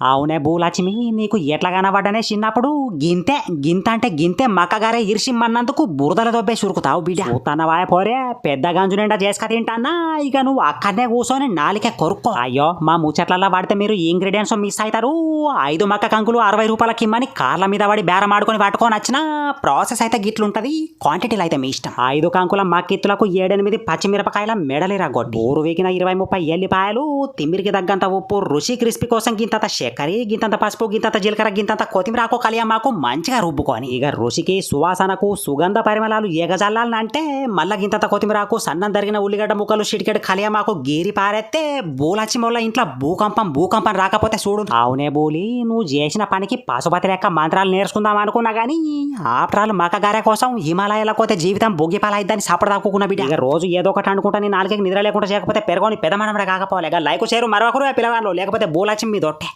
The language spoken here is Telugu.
అవునే భూలక్ష్మి, నీకు ఎట్లా కనబడ్డనే చిన్నప్పుడు గింతే గింత అంటే గింతే మక్కగారే ఇరిసిమ్మన్నందుకు బురదల దొబ్బే సురుకుతావు బిడ్డ. చూస్తానవా పోరే, పెద్ద గంజు నిండా చేసుక తింటానా, ఇక నువ్వు అక్కడనే కూర్చొని నాలికే కొరుక్కో. అయ్యో, మా ముచ్చట్లలో వాడితే మీరు ఇంగ్రీడియంట్స్ మిస్ అవుతారు. 5 మక్క కంకులు 60 రూపాయలకి ఇమ్మని కార్ల మీద పడి బేరం ఆడుకొని పట్టుకొని వచ్చిన ప్రాసెస్ అయితే గిట్లుంటది, క్వాంటిటీలు అయితే మీ ఇష్టం. 5 కంకుల మక్కిత్తులకు 7-8 పచ్చిమిరపకాయల మెడలిరగొట్టి, ఊరు వీకిన 20-30 ఎల్లిపాయలు, తిమ్మిరికి తగ్గంత ఉప్పు, రుచి క్రిస్పీ కోసం గింతంత చక్కెర, గింతంత పసుపు, గింతంత జీలకర్ర, గింతంత కొత్తిమీరాకు కలియమాకు మంచిగా రుబ్బుకొని, ఇక రుచికి సువాసనకు సుగంధ పరిమళాలు ఎగజల్లాలంటే మళ్ళా గింతంత కొత్తిమీరాకు, సన్నం తరిగిన ఉల్లిగడ్డ ముక్కలు, చిటికెడు కలియమాకు గీరి పారెత్తే బూలచ్చి మొల్ల ఇంట్లో భూకంపం రాకపోతే చూడు. అవునే బూలి, నువ్వు చేసిన పనికి పశుపతి లెక్క మంత్రాలు నేర్చుకుందాం అనుకున్నా గానీ ఆఫ్టర్ ఆల్ మక్కగారే కోసం హిమాలయాల కోతే జీవితం బొగ్గిపాలైద్దని సపడదాక్కున్న బిడ్డ. ఇక రోజు ఏదో ఒకటి అనుకుంటా నీ నాలుగకి నిద్ర లేకుండా చేయకపోతే పెరగని పెదమనమడ కాకపోలే. లైక్ షేరు మరొకరు పిల్లగాళ్ళు, లేకపోతే బూలచ్చి మీ దొట్టే.